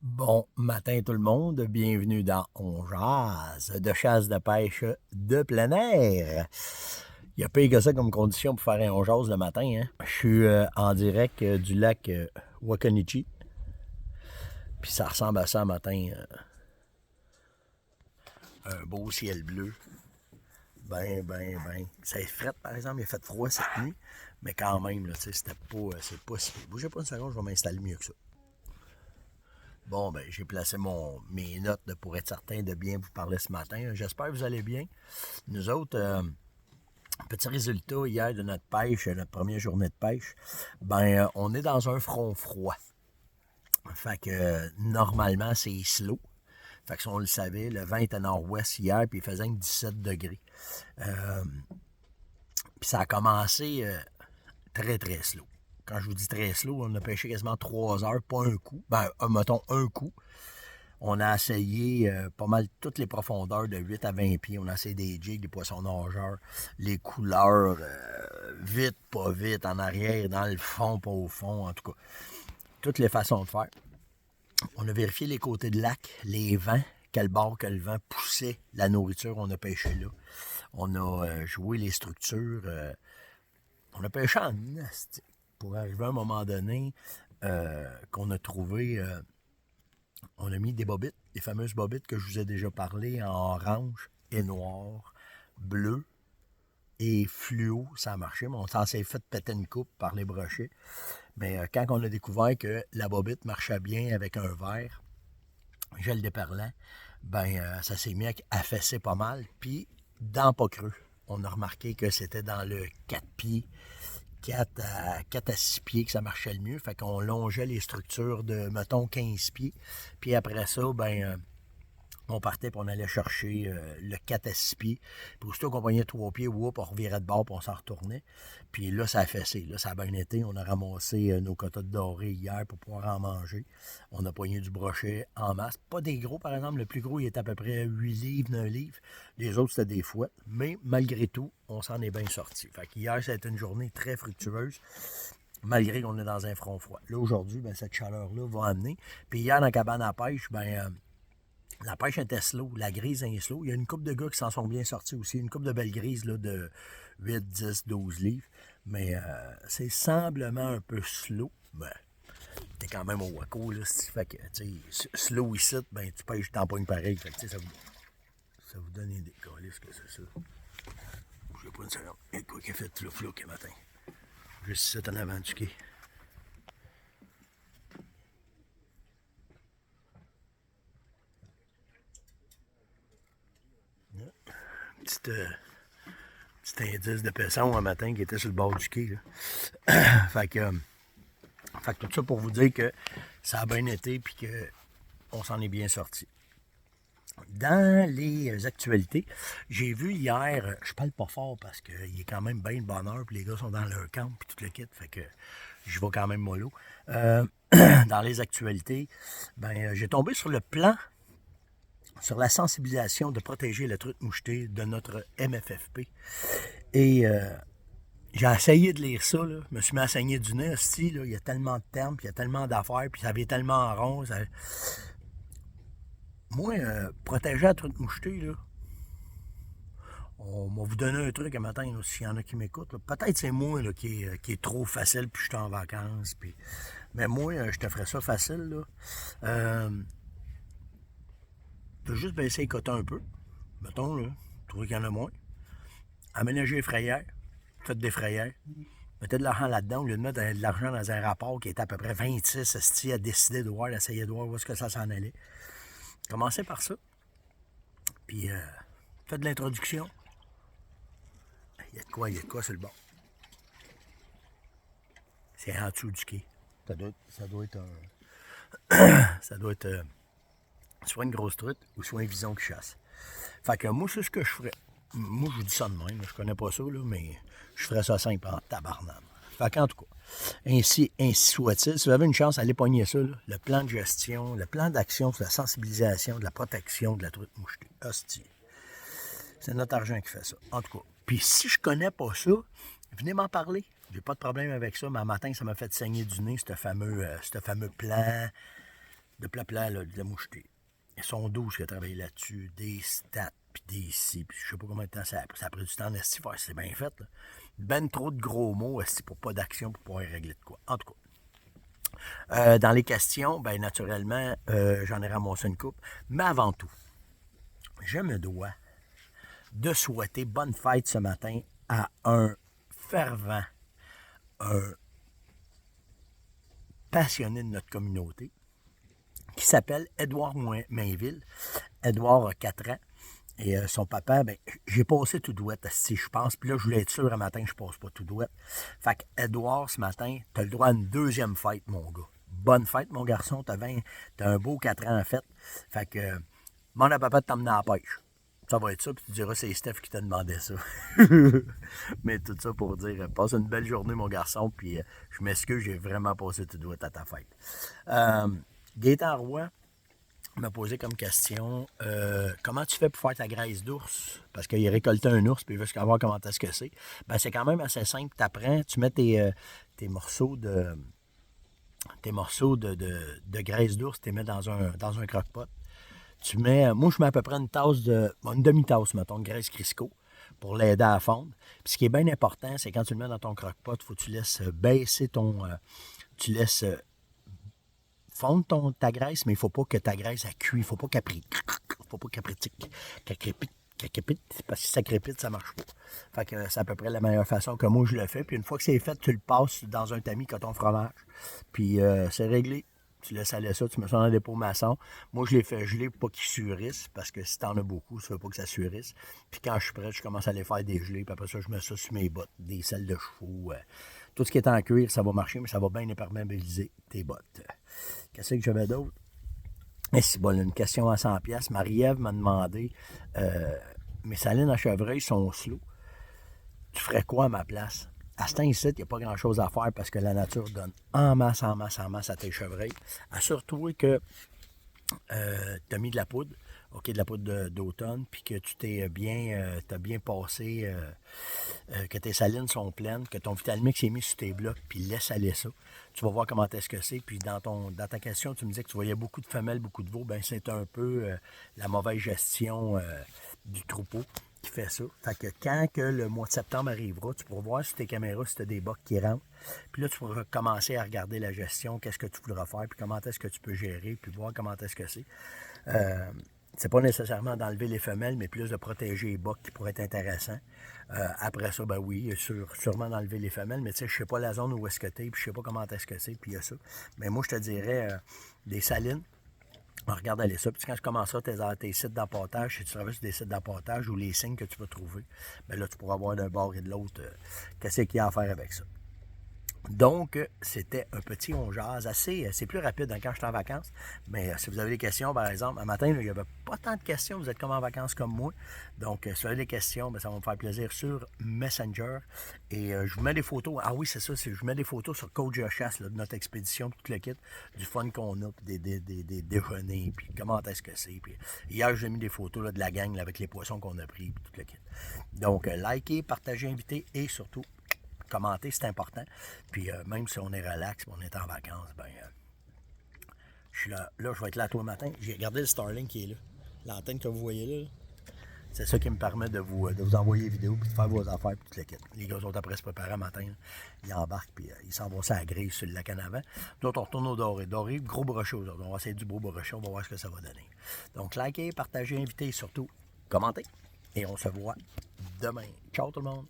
Bon matin tout le monde, bienvenue dans On jase de chasse de pêche de plein air. Il n'y a pas que ça comme condition pour faire un On jase le matin. Hein? Je suis en direct du lac Wakanichi. Puis ça ressemble à ça le matin. Un beau ciel bleu. Ben. Ça est fret par exemple, il a fait froid cette nuit. Mais quand même, là, c'était pas, c'est pas si... Bougez pas une seconde, je vais m'installer mieux que ça. Bon, ben, j'ai placé mes notes pour être certain de bien vous parler ce matin. J'espère que vous allez bien. Nous autres, petit résultat hier de notre pêche, notre première journée de pêche, ben, on est dans un front froid. Fait que normalement, c'est slow. Fait que si on le savait, le vent était nord-ouest hier, puis il faisait 17 degrés. Puis ça a commencé très, très slow. Quand je vous dis très slow, on a pêché quasiment 3 heures, pas un coup. Ben, mettons un coup. On a essayé pas mal toutes les profondeurs de 8 à 20 pieds. On a essayé des jigs, des poissons nageurs, les couleurs, vite, pas vite, en arrière, dans le fond, pas au fond, en tout cas. Toutes les façons de faire. On a vérifié les côtés de lac, les vents, quel bord que le vent poussait la nourriture. On a pêché là. On a joué les structures. On a pêché en nest pour arriver à un moment donné qu'on a trouvé... on a mis des bobites, les fameuses bobites que je vous ai déjà parlé en orange et noir, bleu et fluo, ça a marché, mais on s'en s'est fait péter une coupe par les brochets. Mais quand on a découvert que la bobite marchait bien avec un verre, gel déperlant, ben ça s'est mis à affaisser pas mal, puis dans pas creux. On a remarqué que c'était dans le 4 pieds, 4 à 6 pieds que ça marchait le mieux. Fait qu'on longeait les structures de, mettons, 15 pieds. Puis après ça, ben, on partait et on allait chercher le 4 à 6 pieds. Puis aussitôt qu'on pognait 3 pieds, whoop, on revirait de bord et on s'en retournait. Puis là, ça a fessé. Là, ça a bien été. On a ramassé nos cocottes dorées hier pour pouvoir en manger. On a pogné du brochet en masse. Pas des gros, par exemple. Le plus gros, il était à peu près 8 livres, 9 livres. Les autres, c'était des fouettes. Mais malgré tout, on s'en est bien sorti. Fait qu'hier, ça a été une journée très fructueuse, malgré qu'on est dans un front froid. Là, aujourd'hui, ben, cette chaleur-là va amener. Puis hier, dans la cabane à pêche, ben... la pêche était slow, la grise est slow. Il y a une couple de gars qui s'en sont bien sortis aussi. Une couple de belles grises là, de 8, 10, 12 livres. Mais c'est semblement un peu slow. Ben, t'es quand même au Waco, là. Fait que, tu sais, slow ici, ben, tu pêches, t'en pognes pareil. Fait que, tu sais, ça vous donne une idée. Qu'est-ce que c'est ça? Je sais pas une seconde. Il y a quoi qui a fait flou le matin? Juste ici, en avant du quai. Petite... Petit indice de Pesson un matin qui était sur le bord du quai. Là. fait que tout ça pour vous dire que ça a bien été et qu'on s'en est bien sorti. Dans les actualités, j'ai vu hier, je parle pas fort parce qu'il est quand même bien de bonne heure, puis les gars sont dans leur camp, puis tout le kit, fait que je vais quand même mollo. Dans les actualités, ben, j'ai tombé sur le plan sur la sensibilisation de protéger la truite mouchetée de notre MFFP. Et j'ai essayé de lire ça, là. Je me suis mis à saigner du nez, aussi, là. Il y a tellement de termes, puis il y a tellement d'affaires, puis ça avait tellement en rond. Ça... Moi, protéger la truite mouchetée, là, on va vous donner un truc un matin, s'il y en a qui m'écoutent. Peut-être c'est moi là, qui est trop facile, puis je suis en vacances. Puis... Mais moi, je te ferais ça facile. Là. Tu peux juste baisser les quotas un peu. Mettons, là, trouver qu'il y en a moins. Aménager les frayères. Faites des frayères. Mettez de l'argent là-dedans au lieu de mettre de l'argent dans un rapport qui était à peu près 26 esti à décider de voir, d'essayer de voir où est-ce que ça s'en allait. Commencez par ça. Puis faites de l'introduction. Il y a de quoi sur le bord. C'est en dessous du quai. Ça doit être ça doit être soit une grosse truite ou soit un vison qui chasse. Fait que moi, c'est ce que je ferais. Moi, je vous dis ça de même. Je connais pas ça, là, mais je ferais ça simple en tabarnane. Fait qu'en tout cas, ainsi soit-il. Si vous avez une chance, allez pogner ça, là. Le plan de gestion, le plan d'action sur la sensibilisation, de la protection de la truite mouchetée. Hostie. C'est notre argent qui fait ça. En tout cas. Puis si je connais pas ça, venez m'en parler. J'ai pas de problème avec ça, mais un matin, ça m'a fait saigner du nez, ce fameux plan de plat, là, de la moucheté. Ils sont 12 qui ont travaillé là-dessus, des stats, puis des ci, puis je sais pas combien de temps ça a pris. Ça a pris du temps d'esti, c'est bien fait, là. Ben trop de gros mots, esti, pour pas d'action, pour pouvoir régler de quoi. En tout cas, dans les questions, ben naturellement, j'en ai ramassé une coupe. Mais avant tout, je me dois de souhaiter bonne fête ce matin à un fervent, un passionné de notre communauté, qui s'appelle Édouard Mainville. Édouard a 4 ans. Et son papa, ben, j'ai passé tout douette, si je pense. Puis là, je voulais être sûr un matin que je passe pas tout douette. Fait que Édouard, ce matin, t'as le droit à une deuxième fête, mon gars. Bonne fête, mon garçon. T'as un beau 4 ans en fait. Fait que, demande à papa de t'emmener à la pêche. Ça va être ça, puis tu diras c'est Steph qui t'a demandé ça. Mais tout ça pour dire, passe une belle journée, mon garçon, puis je m'excuse, j'ai vraiment passé tout douette à ta fête. Gaétan Roy m'a posé comme question, comment tu fais pour faire ta graisse d'ours? Parce qu'il a récolté un ours, puis il veut savoir comment est-ce que c'est. Ben, c'est quand même assez simple. Tu apprends, tu mets tes morceaux de graisse d'ours, tu les mets dans un croque-pot. Moi, je mets à peu près une demi-tasse, mettons, de graisse Crisco pour l'aider à fondre. Puis ce qui est bien important, c'est quand tu le mets dans ton croque-pot, il faut que tu laisses baisser tu laisses fondre ta graisse, mais il ne faut pas que ta graisse elle cuit. Il ne faut pas qu'elle crépite, parce que si ça crépite, ça ne marche pas. Fait que c'est à peu près la meilleure façon que moi je le fais. Puis une fois que c'est fait, tu le passes dans un tamis coton fromage. Puis c'est réglé. Tu laisses aller ça, tu mets ça dans le dépôt maçon. Moi, je les fais geler pour pas qu'ils surissent, parce que si t'en as beaucoup, ça veut pas que ça surisse. Puis quand je suis prêt, je commence à les faire dégeler, puis après ça, je mets ça sur mes bottes, des selles de chevaux. Tout ce qui est en cuir, ça va marcher, mais ça va bien imperméabiliser tes bottes. Qu'est-ce que j'avais d'autre? Mais c'est bon, une question à 100$. Marie-Ève m'a demandé, mes salines à chevreuil sont slow. Tu ferais quoi à ma place? À ce temps-ci, il n'y a pas grand-chose à faire parce que la nature donne en masse à tes chevreuils. Assure-toi que tu as mis de la poudre, OK, de la poudre d'automne, puis que tu t'as bien passé, que tes salines sont pleines, que ton Vitalmix est mis sur tes blocs, puis laisse aller ça. Tu vas voir comment est-ce que c'est. Puis dans ta question, tu me disais que tu voyais beaucoup de femelles, beaucoup de veaux. Ben c'est un peu la mauvaise gestion du troupeau qui fait ça. Fait que quand que le mois de septembre arrivera, tu pourras voir sur tes caméras si tu as des bocs qui rentrent. Puis là, tu pourras commencer à regarder la gestion, qu'est-ce que tu voudras faire, puis comment est-ce que tu peux gérer, puis voir comment est-ce que c'est. C'est pas nécessairement d'enlever les femelles, mais plus de protéger les bocs qui pourraient être intéressants. Après ça, ben oui, sûrement d'enlever les femelles, mais tu sais, je sais pas la zone où est-ce que t'es, puis je sais pas comment est-ce que c'est, puis il y a ça. Mais moi, je te dirais, des salines, regarde aller ça. Puis quand tu commenceras tes sites d'apportage, si tu traverses des sites d'apportage ou les signes que tu vas trouver, bien là, tu pourras voir d'un bord et de l'autre qu'est-ce qu'il y a à faire avec ça. Donc, c'était un petit on jase c'est plus rapide quand je suis en vacances, mais si vous avez des questions, par exemple, un matin, il n'y avait pas tant de questions, vous êtes comme en vacances comme moi, donc si vous avez des questions, bien, ça va me faire plaisir sur Messenger, et je vous mets des photos, ah oui, c'est ça, je vous mets des photos sur Coach de chasse, là, de notre expédition, tout le kit, du fun qu'on a, puis des déjeuners, puis comment est-ce que c'est, puis hier, j'ai mis des photos là, de la gang là, avec les poissons qu'on a pris, puis tout le kit. Donc, likez, partagez, invitez, et surtout, commenter, c'est important. Puis même si on est relax, on est en vacances, ben je suis là. Là, je vais être là tous les matins. J'ai regardé le Starlink qui est là. L'antenne que vous voyez là. C'est ça qui me permet de vous envoyer des vidéos puis de faire vos affaires puis tout le kit. Les gars sont après se préparer le matin. Là. Ils embarquent puis ils s'en vont sur la grille sur le lac en avant. D'autres, on retourne au doré. Doré, gros brochet aujourd'hui. On va essayer du beau brochet. On va voir ce que ça va donner. Donc, likez, partagez, invitez et surtout, commentez. Et on se voit demain. Ciao tout le monde!